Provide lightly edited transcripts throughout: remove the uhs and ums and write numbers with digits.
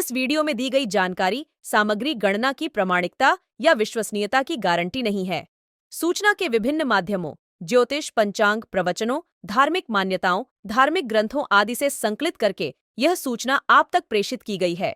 इस वीडियो में दी गई जानकारी सामग्री गणना की प्रामाणिकता या विश्वसनीयता की गारंटी नहीं है। सूचना के विभिन्न माध्यमों, ज्योतिष, पंचांग, प्रवचनों, धार्मिक मान्यताओं, धार्मिक ग्रंथों आदि से संकलित करके यह सूचना आप तक प्रेषित की गई है।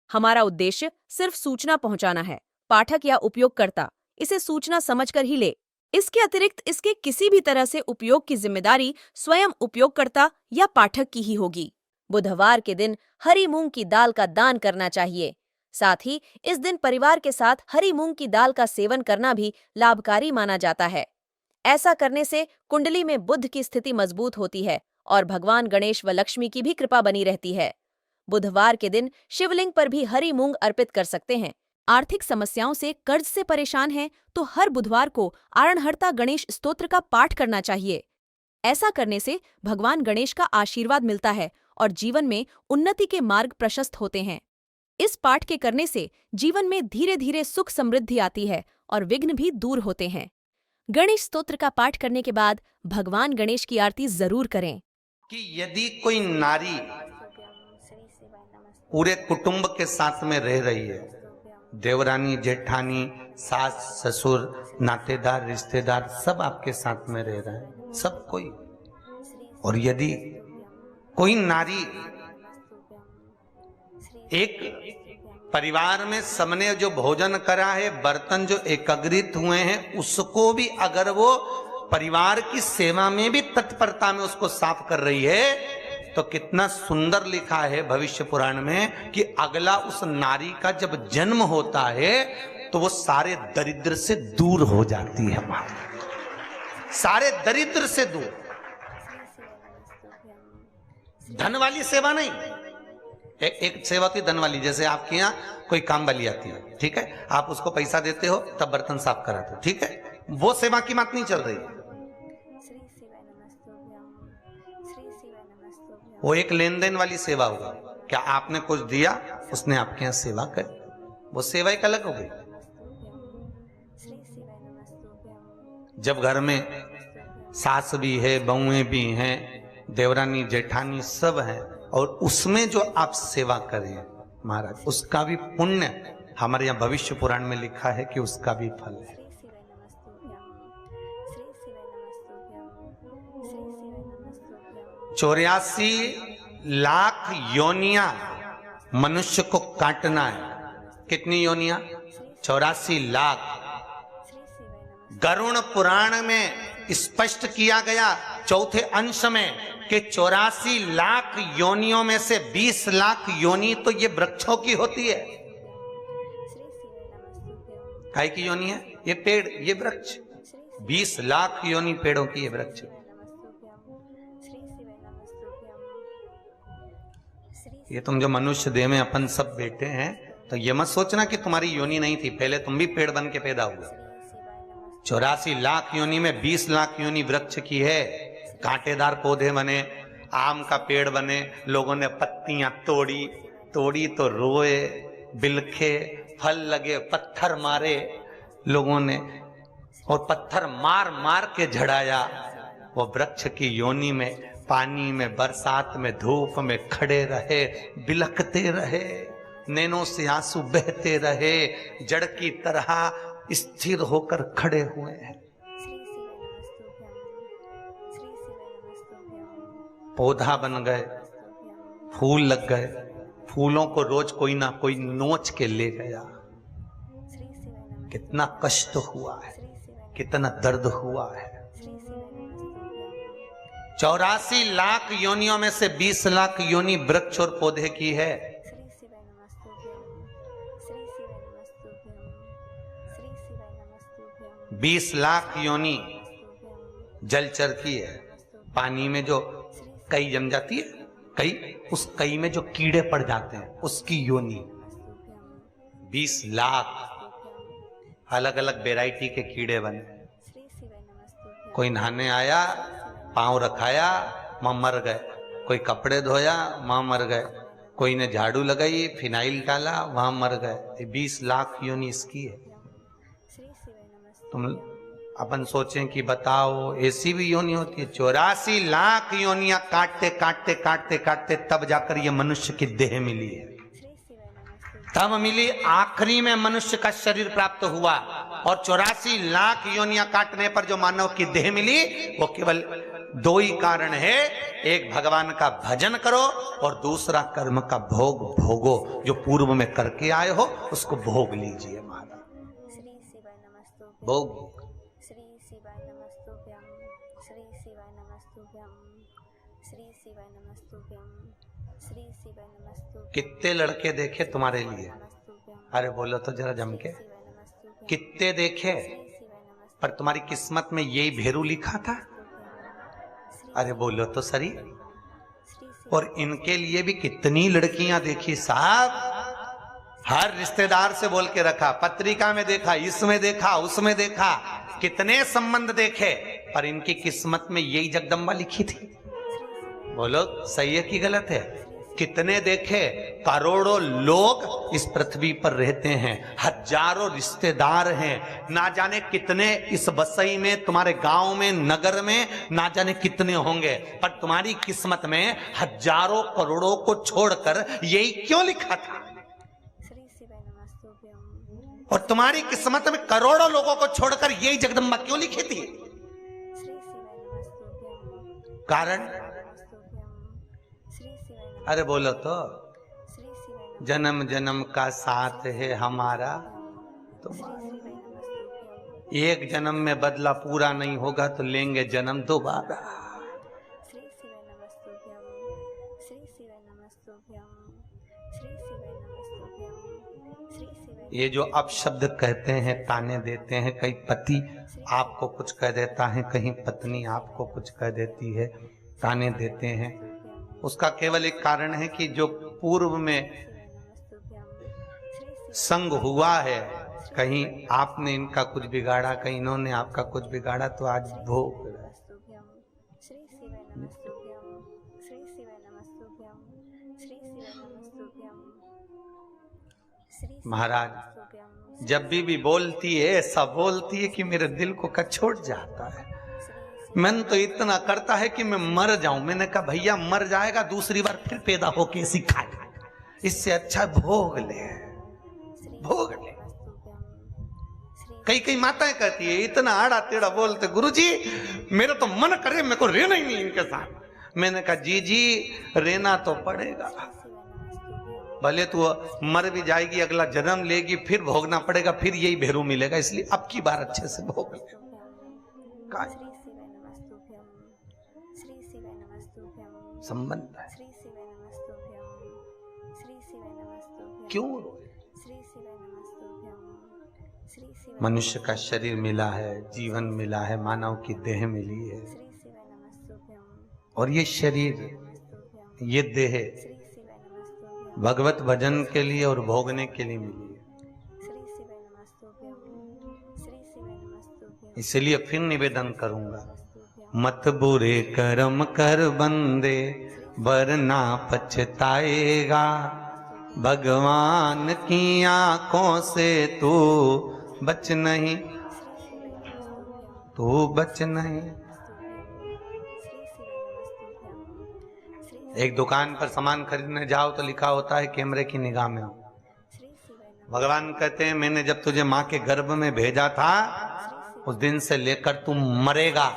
हमारा उद्देश्य सिर्फ सूचना पहुंचाना है। पाठक या उपयोगकर्ता इसे सूचना समझकर ही ले। इसके अतिरिक्त इसके किसी भी तरह से उपयोग की जिम्मेदारी स्वयं उपयोगकर्ता या पाठक की ही होगी। बुधवार के दिन हरी मूंग की दाल का दान करना चाहिए। साथ ही इस दिन परिवार के साथ हरी मूंग की दाल का सेवन करना भी लाभकारी माना जाता है। ऐसा करने से कुंडली में बुध की स्थिति मजबूत होती है और भगवान गणेश व लक्ष्मी की भी कृपा बनी रहती है। बुधवार के दिन शिवलिंग पर भी हरी मूंग अर्पित कर सकते हैं। आर्थिक समस्याओं से, कर्ज से परेशान हैं तो हर बुधवार को आरणहर्ता गणेश स्तोत्र का पाठ करना चाहिए। ऐसा करने से भगवान गणेश का आशीर्वाद मिलता है और जीवन में उन्नति के मार्ग प्रशस्त होते हैं। इस पाठ के करने से जीवन में धीरे धीरे सुख समृद्धि आती है और विघ्न भी दूर होते हैं। गणेश स्तोत्र का पाठ करने के बाद भगवान गणेश की आरती जरूर करें। कि यदि कोई नारी पूरे कुटुंब के साथ में रह रही है, देवरानी, जेठानी, सास, ससुर, नातेदार, रिश्तेदार सब आपके साथ में रह रहे हैं, सब कोई, और यदि कोई नारी एक परिवार में सबने जो भोजन करा है, बर्तन जो एकत्रित हुए हैं, उसको भी अगर वो परिवार की सेवा में भी तत्परता में उसको साफ कर रही है, तो कितना सुंदर लिखा है भविष्य पुराण में कि अगला उस नारी का जब जन्म होता है तो वो सारे दरिद्र से दूर हो जाती है। सारे दरिद्र से दूर। धन वाली सेवा नहीं, एक सेवा होती धन वाली, जैसे आपके यहाँ कोई काम वाली आती है, ठीक है, आप उसको पैसा देते हो तब बर्तन साफ कराते हो, ठीक है, वो सेवा की बात नहीं चल रही है। वो एक लेन देन वाली सेवा होगा, क्या आपने कुछ दिया, उसने आपके यहाँ सेवा करी, वो सेवा एक अलग हो गई। जब घर में सास भी है, बहुएं भी हैं, देवरानी, जेठानी सब है, और उसमें जो आप सेवा करें महाराज, उसका भी पुण्य हमारे यहाँ भविष्य पुराण में लिखा है कि उसका भी फल है। 84 लाख योनियां मनुष्य को काटना है। कितनी योनियां? 84 लाख। गरुड़ पुराण में स्पष्ट किया गया चौथे अंश में कि 84 लाख योनियों में से 20 लाख योनि तो ये वृक्षों की होती है। काय की योनि है? ये पेड़, ये वृक्ष। 20 लाख योनि पेड़ों की ये वृक्ष। ये तुम जो मनुष्य देह में अपन सब बैठे हैं, तो ये मत सोचना कि तुम्हारी योनि नहीं थी, पहले तुम भी पेड़ बन के पैदा हुए। 84 लाख योनि में 20 लाख योनि वृक्ष की है। कांटेदार पौधे बने, आम का पेड़ बने, लोगों ने पत्तियां तोड़ी तो रोए, बिलखे, फल लगे, पत्थर मारे लोगों ने, और पत्थर मार मार के झड़ाया। वो वृक्ष की योनि में, पानी में, बरसात में, धूप में खड़े रहे, बिलखते रहे, नैनों से आंसू बहते रहे, जड़ की तरह स्थिर होकर खड़े हुए हैं। पौधा बन गए, फूल लग गए, फूलों को रोज कोई ना कोई नोच के ले गया। कितना कष्ट हुआ है, कितना दर्द हुआ है। 84 लाख योनियों में से 20 लाख योनि वृक्ष और पौधे की है। बीस लाख योनि जलचर की है। पानी में जो कई जम जाती है, कई, उस कई में जो कीड़े पड़ जाते हैं उसकी योनि। 20 लाख अलग अलग वैरायटी के कीड़े बने। कोई नहाने आया, पांव रखाया, मां मर गए। कोई कपड़े धोया, मां मर गए। कोई ने झाड़ू लगाई, फिनाइल डाला, वहां मर गए। 20 लाख योनि इसकी है। तुम अपन सोचें कि बताओ ऐसी भी योनि होती है? 84 लाख योनियां काटते काटते काटते काटते तब जाकर ये मनुष्य की देह मिली है। तब मिली, आखिरी में मनुष्य का शरीर प्राप्त हुआ, और 84 लाख योनियां काटने पर जो मानव की देह मिली, वो केवल दो ही कारण है। एक, भगवान का भजन करो, और दूसरा, कर्म का भोग भोगो। जो पूर्व में करके आए हो उसको भोग लीजिए महाराज। श्री शिवाय नमस्तुभ्यं। भोग। श्री शिवाय नमस्तुभ्यं। श्री शिवाय नमस्तुभ्यं। श्री शिवाय नमस्तुभ्यं। श्री शिवाय नमस्तुभ्यं। कितने लड़के देखे तुम्हारे लिए? अरे बोलो तो जरा जम के, कितने देखे? पर तुम्हारी किस्मत में यही भेरू लिखा था? अरे बोलो तो सही। और इनके लिए भी कितनी लड़कियां देखी साहब। हर रिश्तेदार से बोल के रखा, पत्रिका में देखा, इसमें देखा, उसमें देखा, कितने संबंध देखे, पर इनकी किस्मत में यही जगदम्बा लिखी थी। बोलो सही है कि गलत है? कितने देखे? करोड़ों लोग इस पृथ्वी पर रहते हैं, हजारों रिश्तेदार हैं, ना जाने कितने इस बसई में, तुम्हारे गांव में, नगर में, ना जाने कितने होंगे, पर तुम्हारी किस्मत में हजारों करोड़ों को छोड़कर यही क्यों लिखा था? श्री शिवाय नमस्तुभ्यं। और तुम्हारी किस्मत में करोड़ों लोगों को छोड़कर यही जगदम्बा क्यों लिखी थी? श्री शिवाय नमस्तुभ्यं। कारण? श्री शिवाय नमस्तुभ्यं। अरे बोलो तो। श्री शिवाय नमस्तुभ्यं। जन्म जन्म का साथ है हमारा तुम्हारा। श्री शिवाय नमस्तुभ्यं। एक जन्म में बदला पूरा नहीं होगा तो लेंगे जन्म दोबारा। श्री शिवाय नमस्तुभ्यं। श्री शिवाय नमस्तुभ्यं। श्री शिवाय नमस्तुभ्यं। श्री शिवाय। ये जो अपशब्द कहते हैं, ताने देते हैं, कहीं पति आपको कुछ कह देता है, कहीं पत्नी आपको कुछ कह देती है, ताने देते हैं, उसका केवल एक कारण है कि जो पूर्व में संग हुआ है, कहीं आपने इनका कुछ बिगाड़ा, कहीं इन्होंने आपका कुछ बिगाड़ा, तो आज भोग। श्री शिवाय नमस्तुभ्यं। श्री शिवाय नमस्तुभ्यं। श्री शिवाय नमस्तुभ्यं। श्री महाराज नमस्तुभ्यं। जब भी बोलती है, ऐसा बोलती है कि मेरे दिल को कछोट जाता है। मन तो इतना करता है कि मैं मर जाऊं। मैंने कहा भैया मर जाएगा, दूसरी बार फिर पैदा होके सिखाएगा, इससे अच्छा भोग ले, भोग ले। कई कई माताएं कहती है, इतना आड़ा टेढ़ा बोलते, गुरुजी मेरा तो मन करे, मेरे को रहना ही नहीं इनके साथ। मैंने कहा जी जी रहना तो पड़ेगा, भले तू मर भी जाएगी, अगला जन्म लेगी, फिर भोगना पड़ेगा, फिर यही भेरू मिलेगा, इसलिए अब की बार अच्छे से भोग ले। संबंध है, क्यों रोए? मनुष्य का शरीर मिला है, जीवन मिला है, मानव की देह मिली है, और ये शरीर, ये देह भगवत भजन के लिए और भोगने के लिए मिली है। इसलिए फिर निवेदन करूंगा, मत बुरे कर्म कर बंदे वरना पछताएगा, भगवान की आंखों से तू बच नहीं, तू बच नहीं। एक दुकान पर सामान खरीदने जाओ तो लिखा होता है कैमरे की निगाह में हो। भगवान कहते हैं मैंने जब तुझे मां के गर्भ में भेजा था, उस दिन से लेकर तू मरेगा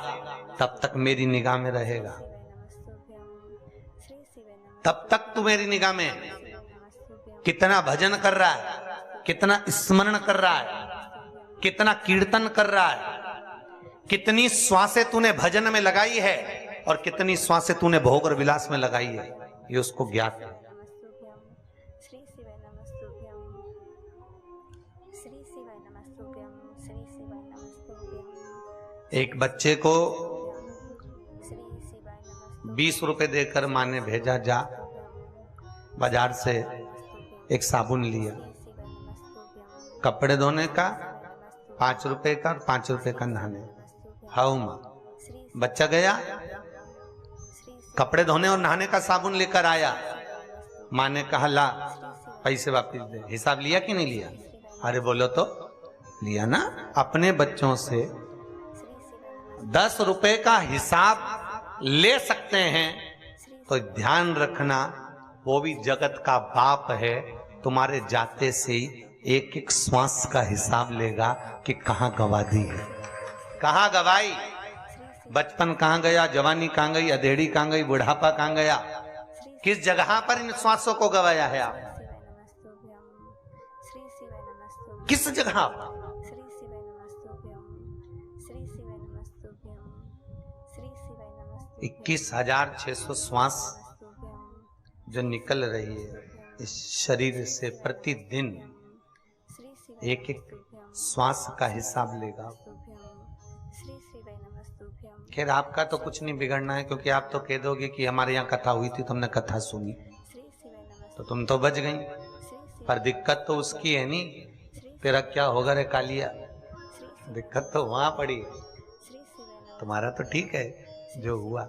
तब तक मेरी निगाह में रहेगा, तब तक तू मेरी निगाह में। कितना भजन कर रहा है, कितना स्मरण कर रहा है, कितना कीर्तन कर रहा है, कितनी श्वासें तूने भजन में लगाई है और कितनी श्वासें तूने भोग और विलास में लगाई है, ये उसको ज्ञात है। एक बच्चे को 20 रुपए देकर माँ ने भेजा, जा बाजार से एक साबुन लिया, कपड़े धोने का 5 रुपए का, 5 रुपए का नहाने। हाउ माँ, बच्चा गया कपड़े धोने और नहाने का साबुन लेकर आया, माँ ने कहा ला पैसे वापिस दे। हिसाब लिया कि नहीं लिया? अरे बोलो तो, लिया ना। अपने बच्चों से 10 रुपए का हिसाब ले सकते हैं तो ध्यान रखना, वो भी जगत का बाप है, तुम्हारे जाते से ही एक एक श्वास का हिसाब लेगा कि कहाँ गवा दी है, कहाँ गवाई, बचपन कहाँ गया, जवानी कहाँ गई, अधेड़ी कहाँ गई, बुढ़ापा कहाँ गया, किस जगह पर इन श्वासों को गवाया है आप, किस जगह पर? 21,600 श्वास जो निकल रही है इस शरीर से प्रतिदिन, एक एक श्वास का हिसाब लेगा। खैर आपका तो कुछ नहीं बिगड़ना है, क्योंकि आप तो कह दोगे कि हमारे यहाँ कथा हुई थी, तुमने कथा सुनी तो तुम तो बच गई, पर दिक्कत तो उसकी है नहीं, तेरा क्या होगा रे कालिया, दिक्कत तो वहां पड़ी है, तुम्हारा तो ठीक है जो हुआ।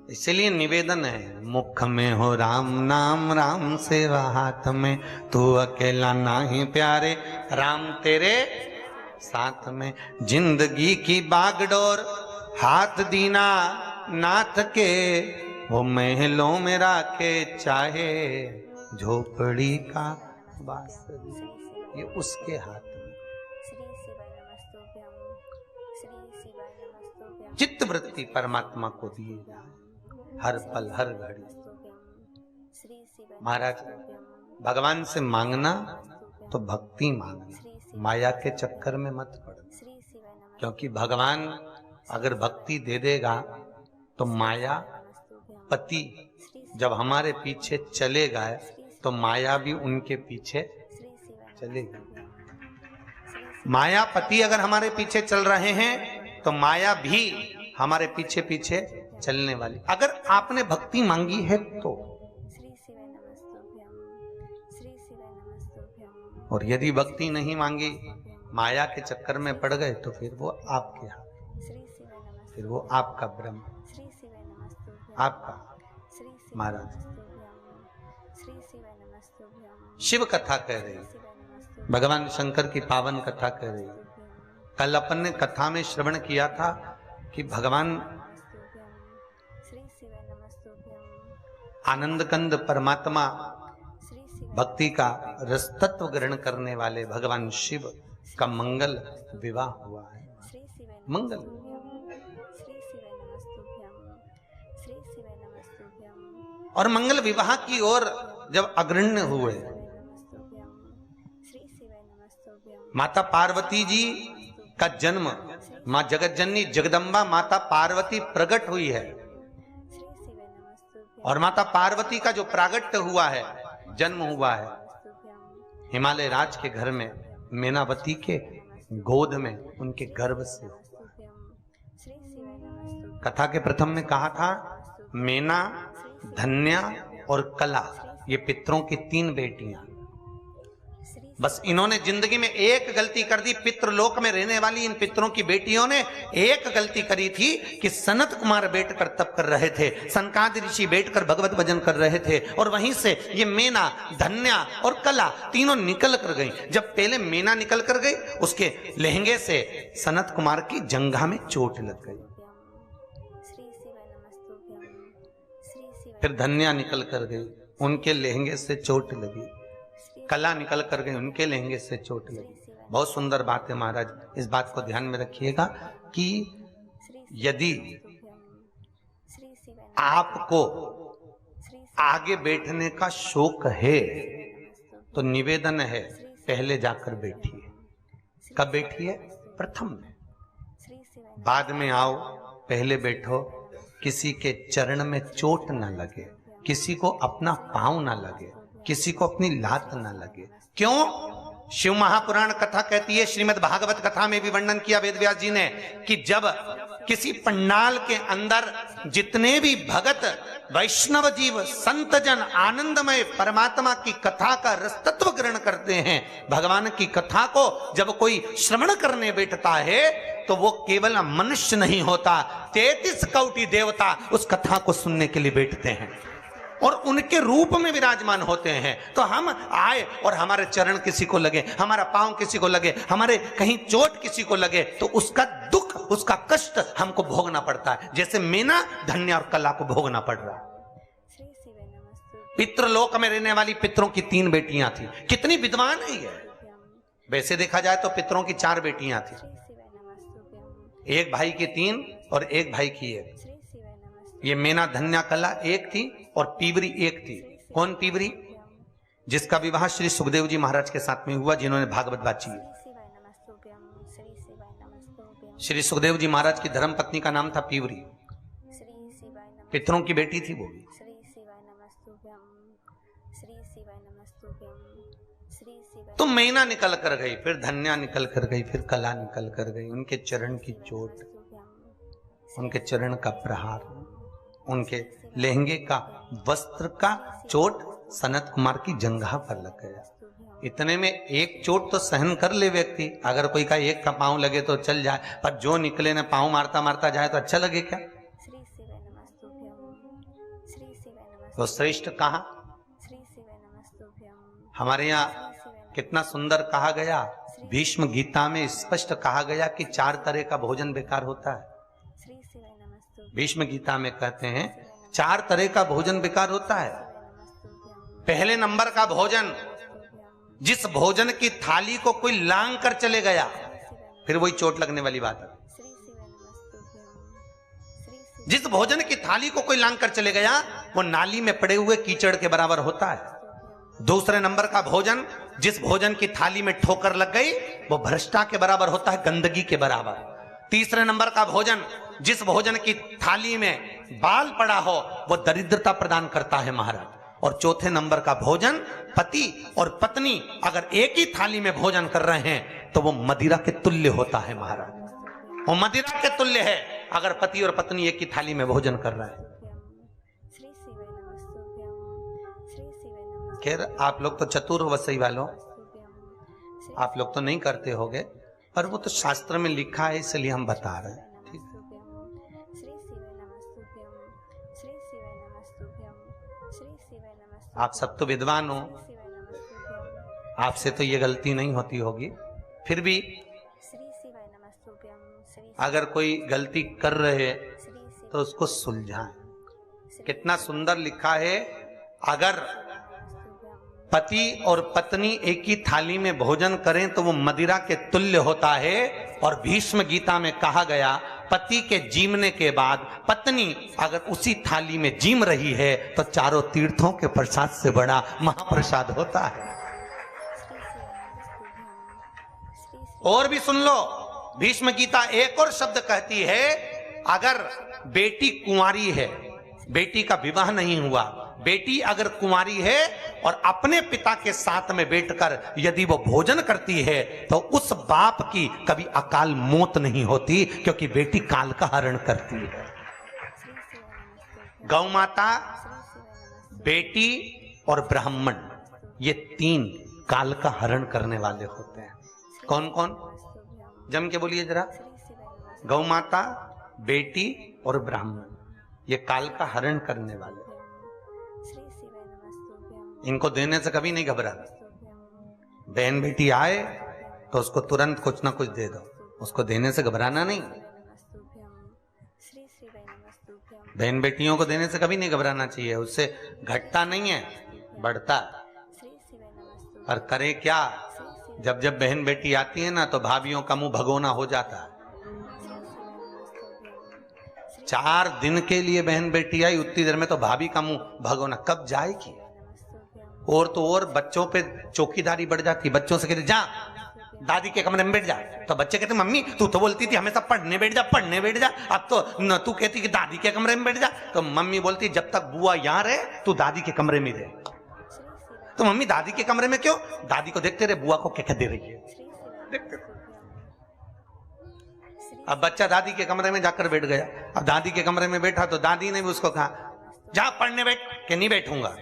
इसलिए निवेदन है, मुख में हो राम नाम, राम सेवा हाथ में, तू अकेला नाही प्यारे, राम तेरे साथ में, जिंदगी की बागडोर हाथ दीना नाथ के, वो महलों में राखे चाहे झोपड़ी का बांसुरी, ये उसके हाथ में। चित्त वृत्ति परमात्मा को दिए जाए हर पल हर घड़ी। महाराज भगवान से मांगना तो भक्ति मांगना, माया के चक्कर में मत पड़ना, क्योंकि भगवान अगर भक्ति दे देगा तो माया पति जब हमारे पीछे चलेगा तो माया भी उनके पीछे चलेगी। मायापति अगर हमारे पीछे चल रहे हैं तो माया भी हमारे पीछे पीछे चलने वाली। अगर आपने भक्ति मांगी है तो, और यदि भक्ति नहीं मांगी, माया के चक्कर में पड़ गए तो फिर वो आपके हाथ, फिर वो आपका ब्रह्म, आपका। महाराज शिव कथा कह रही, भगवान शंकर की पावन कथा कह रही। कल अपन ने कथा में श्रवण किया था कि भगवान आनंद कंद परमात्मा भक्ति का रस तत्व ग्रहण करने वाले भगवान शिव का मंगल विवाह हुआ है। मंगल और मंगल विवाह की ओर जब अग्रण्य हुए, माता पार्वती जी का जन्म, मां जगत जननी जगदम्बा माता पार्वती प्रकट हुई है, और माता पार्वती का जो प्रागट्य हुआ है, जन्म हुआ है, हिमालय राज के घर में, मेनावती के गोद में, उनके गर्भ से हुआ। कथा के प्रथम में कहा था मेना, धन्या और कला, ये पितरों की 3 बेटियां। बस इन्होंने जिंदगी में एक गलती कर दी। पितृलोक में रहने वाली इन पितरों की बेटियों ने एक गलती करी थी कि सनत कुमार बैठकर तप कर रहे थे, सनकादि ऋषि बैठकर भगवत भजन कर रहे थे, और वहीं से ये मेना, धन्या और कला तीनों निकल कर गई। जब पहले मेना निकल कर गई, उसके लहंगे से सनत कुमार की जंघा में चोट लग गई। फिर धन्या निकल कर गई, उनके लहंगे से चोट लगी। कला निकल कर गई, उनके लहंगे से चोट लगी। बहुत सुंदर बात है महाराज, इस बात को ध्यान में रखिएगा कि यदि आपको आगे बैठने का शौक है तो निवेदन है, पहले जाकर बैठिए। कब बैठिए? प्रथम में, बाद में आओ, पहले बैठो। किसी के चरण में चोट ना लगे, किसी को अपना पांव ना लगे, किसी को अपनी लात ना लगे। क्यों? शिव महापुराण कथा कहती है, श्रीमद् भागवत कथा में भी वर्णन किया वेदव्यास जी ने, कि जब किसी पंडाल के अंदर जितने भी भगत वैष्णव जीव संत जन आनंदमय परमात्मा की कथा का रसतत्व ग्रहण करते हैं, भगवान की कथा को जब कोई श्रवण करने बैठता है तो वो केवल मनुष्य नहीं होता, 33 कोटि देवता उस कथा को सुनने के लिए बैठते हैं। और उनके रूप में विराजमान होते हैं। तो हम आए और हमारे चरण किसी को लगे, हमारा पांव किसी को लगे, हमारे कहीं चोट किसी को लगे, तो उसका दुख, उसका कष्ट हमको भोगना पड़ता है, जैसे मीना धन्य और कला को भोगना पड़ रहा है। श्री शिवाय नमस्तुभ्यं पितृलोक में रहने वाली पितरों की 3 बेटियां थी। कितनी विद्वान है ये। वैसे देखा जाए तो पितरों की 4 बेटियां थी, श्री शिवाय नमस्तुभ्यं एक भाई की 3 और एक भाई की 1। श्री शिवाय नमस्तुभ्यं ये मेना धन्या कला 1 थी और पीवरी 1 थी। कौन पीवरी? जिसका विवाह श्री सुखदेव जी महाराज के साथ में हुआ, जिन्होंने भागवत बाची है। श्री शिवाय नमस्तुभ्यं श्री शिवाय नमस्तुभ्यं श्री सुखदेव जी महाराज की धर्म पत्नी का नाम था पीवरी, श्री शिवाय नमस्तुभ्यं पितरों की बेटी थी वो भी। श्री शिवाय नमस्तुभ्यं श्री शिवाय नमस्तुभ्यं श्री शिवाय तो मैना निकल कर गई, फिर धन्या निकल कर गई, फिर कला निकल कर गई। उनके चरण की चोट, उनके चरण का प्रहार, उनके लहंगे का, वस्त्र का चोट सनत कुमार की जंघा पर लग गया। इतने में एक चोट तो सहन कर ले व्यक्ति, अगर कोई का एक का पांव लगे तो चल जाए, पर जो निकले ना पांव मारता मारता जाए तो अच्छा लगे क्या? श्री शिवाय नमस्तुभ्यं श्री शिवाय नमस्तुभ्यं तो श्रेष्ठ कहा। श्री शिवाय नमस्तुभ्यं हमारे यहाँ कितना सुंदर कहा गया, भीष्म गीता में स्पष्ट कहा गया कि 4 तरह का भोजन बेकार होता है। श्री शिवाय नमस्तुभ्यं भीष्म गीता में कहते हैं 4 तरह का भोजन बेकार होता है। पहले नंबर का भोजन, जिस भोजन की थाली को कोई लांग कर चले गया, फिर वही चोट लगने वाली बात है। श्री शिवाय नमस्तुभ्यं श्री शिवाय जिस भोजन की थाली को कोई लांग कर चले गया, वो नाली में पड़े हुए कीचड़ के बराबर होता है। दूसरे नंबर का भोजन, जिस भोजन की थाली में ठोकर लग गई, वो भ्रष्टा के बराबर होता है, गंदगी के बराबर। तीसरे नंबर का भोजन, जिस भोजन की थाली में बाल पड़ा हो, वो दरिद्रता प्रदान करता है महाराज। और चौथे नंबर का भोजन, पति और पत्नी अगर एक ही थाली में भोजन कर रहे हैं तो वो मदिरा के तुल्य होता है महाराज। वो मदिरा के तुल्य है अगर पति और पत्नी एक ही थाली में भोजन कर रहे हैं। श्री शिवाय नमस्तुभ्यं श्री शिवाय नमस्तुभ्यं खैर आप लोग तो चतुर हो वसई वालों, आप लोग तो नहीं करते होगे, पर वो तो शास्त्र में लिखा है इसलिए हम बता रहे हैं। ठीक? श्री शिवाय नमस्तुभ्यं श्री शिवाय नमस्तुभ्यं श्री शिवाय नमस्तुभ्यं आप सब तो विद्वान हो, श्री शिवाय नमस्तुभ्यं आपसे तो ये गलती नहीं होती होगी, फिर भी श्री शिवाय नमस्तुभ्यं श्री अगर कोई गलती कर रहे श्री तो उसको सुलझाएं। कितना सुंदर लिखा है, अगर पति और पत्नी एक ही थाली में भोजन करें तो वो मदिरा के तुल्य होता है। और भीष्म गीता में कहा गया, पति के जीमने के बाद पत्नी अगर उसी थाली में जीम रही है तो चारों तीर्थों के प्रसाद से बड़ा महाप्रसाद होता है। और भी सुन लो, भीष्म गीता एक और शब्द कहती है, अगर बेटी कुंवारी है, बेटी का विवाह नहीं हुआ, बेटी अगर कुंवारी है और अपने पिता के साथ में बैठकर यदि वो भोजन करती है तो उस बाप की कभी अकाल मौत नहीं होती, क्योंकि बेटी काल का हरण करती है। गौ माता, बेटी और ब्राह्मण, ये 3 काल का हरण करने वाले होते हैं। कौन कौन? जम के बोलिए जरा। गौ माता, बेटी और ब्राह्मण, ये काल का हरण करने वाले। इनको देने से कभी नहीं घबराना। बहन बेटी आए तो उसको तुरंत कुछ ना कुछ दे दो, उसको देने से घबराना नहीं। बहन बेटियों को देने से कभी नहीं घबराना चाहिए, उससे घटता नहीं है, बढ़ता। और करे क्या, जब जब बहन बेटी आती है ना तो भाभीयों का मुंह भगोना हो जाता है। 4 दिन के लिए बहन बेटी आई, उतनी देर में तो भाभी का मुंह भगोना, कब जाएगी। और तो और बच्चों पे चौकीदारी बढ़ जाती, बच्चों से कहते जा दादी के कमरे में बैठ जा, तो बच्चे कहते मम्मी तू तो बोलती थी हमेशा पढ़ने बैठ जा, पढ़ने बैठ जा, अब तो न तू कहती कि दादी के कमरे में बैठ जा। तो मम्मी बोलती जब तक बुआ यहाँ रहे तू दादी के कमरे में रहे। तो मम्मी दादी के कमरे में क्यों? दादी को देखते रहे बुआ को क्या दे रही है, देखते। अब बच्चा दादी के कमरे में जाकर बैठ गया। अब दादी के कमरे में बैठा तो दादी ने भी उसको कहा जा पढ़ने बैठ, के नहीं बैठूंगा।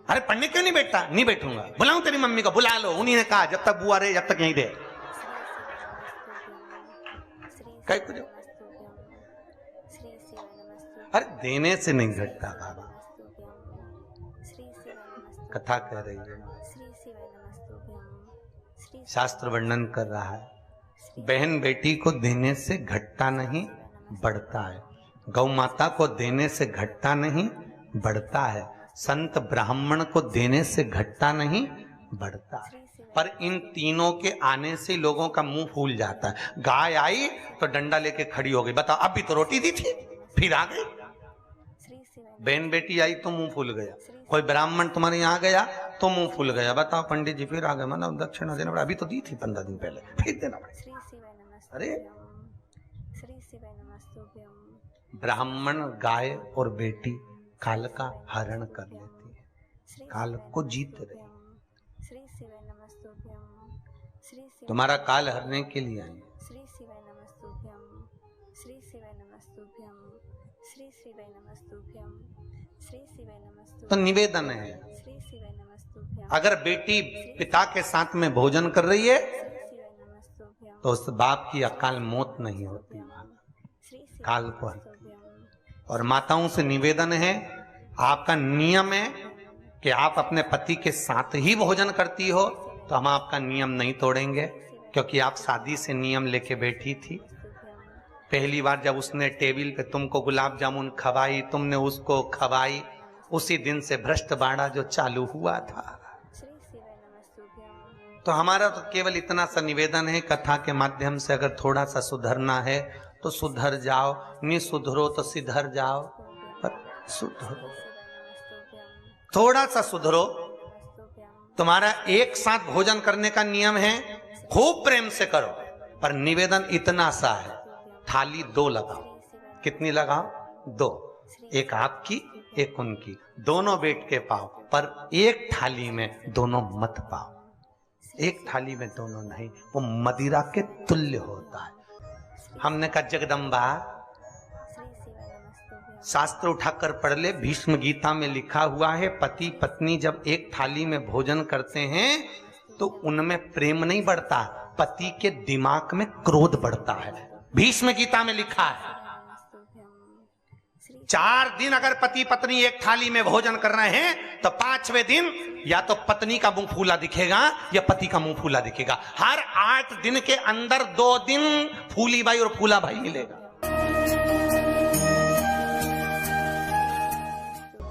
अरे पढ़ने क्यों नहीं बैठता? नहीं बैठूंगा। बुलाऊं तेरी मम्मी को? बुला लो। उन्हीं ने कहा जब तक बुआ रहे जब तक यहीं रहे। कहीं कुछ अरे देने से नहीं घटता बाबा, कथा कह रही है, श्री शिवाय नमस्तुभ्यम। श्री शास्त्र वर्णन कर रहा है। बहन बेटी को देने से घटता नहीं बढ़ता है, गौ माता को देने से घटता नहीं बढ़ता है, संत ब्राह्मण को देने से घटता नहीं बढ़ता है। पर इन तीनों के आने से लोगों का मुंह फूल जाता है। गाय आई तो डंडा लेके खड़ी हो गई, बताओ अभी तो रोटी दी थी फिर आ गई। श्री शिवाय बहन बेटी आई तो मुंह फूल गया, कोई ब्राह्मण तुम्हारे यहाँ गया तो मुंह फूल गया, बताओ पंडित जी फिर आ गए, मतलब दक्षिणा देना पड़ा, अभी तो दी थी 15 दिन पहले फिर देना पड़ेगा। श्री शिवाय नमस्तुभ्यम। अरे श्री शिवाय नमस्तुभ्यम। ब्राह्मण गाय और बेटी काल का हरण कर लेती है, श्री काल शिवाय को जीत रही। नमस्तुभ्यम। श्री शिवाय नमस्तुभ्यम। श्री शिवाय तुम्हारा काल हरने के लिए आई। श्री शिवाय नमस्तुभ्यम। श्री शिवाय नमस्तुभ्यम। श्री शिवाय नमस्तुभ्यम। श्री शिवाय नमस्तुभ्यम। तो निवेदन है, श्री शिवाय नमस्तुभ्यम। अगर बेटी पिता के साथ में भोजन कर रही है श्री शिवाय नमस्तुभ्यम। तो उस बाप की अकाल मौत नहीं होती, श्री शिवाय काल को हर। नमस्तुभ्यम। और माताओं से निवेदन है, आपका नियम है कि आप अपने पति के साथ ही भोजन करती हो, तो हम आपका नियम नहीं तोड़ेंगे, क्योंकि आप शादी से नियम लेके बैठी थी। पहली बार जब उसने टेबल पे तुमको गुलाब जामुन खवाई, तुमने उसको खवाई, उसी दिन से भ्रष्ट बाड़ा जो चालू हुआ था। श्री शिवाय नमस्तुभ्यम। तो हमारा तो केवल इतना सा निवेदन है, कथा के माध्यम से अगर थोड़ा सा सुधरना है तो सुधर जाओ, नहीं सुधरो तो सिधर जाओ, पर सुधरो, थोड़ा सा सुधरो। तुम्हारा एक साथ भोजन करने का नियम है, खूब प्रेम से करो, पर निवेदन इतना सा है, थाली 2 लगाओ। कितनी लगाओ? 2, एक आपकी एक उनकी, दोनों बैठ के पाओ, पर एक थाली में दोनों मत पाओ। एक थाली में दोनों नहीं, वो मदिरा के तुल्य होता है। हमने कहा जगदम्बा, शास्त्र उठाकर पढ़ ले, भीष्म गीता में लिखा हुआ है, पति पत्नी जब एक थाली में भोजन करते हैं तो उनमें प्रेम नहीं बढ़ता, पति के दिमाग में क्रोध बढ़ता है। भीष्म गीता में लिखा है। 4 दिन अगर पति पत्नी एक थाली में भोजन कर रहे हैं तो 5वें दिन या तो पत्नी का मुंह फूला दिखेगा या पति का मुंह फूला दिखेगा। हर 8 दिन के अंदर 2 दिन फूली भाई और फूला भाई मिलेगा।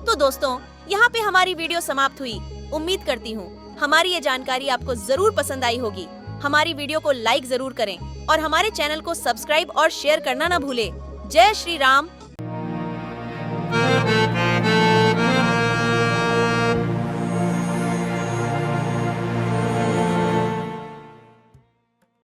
तो दोस्तों, यहाँ पे हमारी वीडियो समाप्त हुई। उम्मीद करती हूँ हमारी ये जानकारी आपको जरूर पसंद आई होगी। हमारी वीडियो को लाइक जरूर करें और हमारे चैनल को सब्सक्राइब और शेयर करना ना भूलें। जय श्री राम,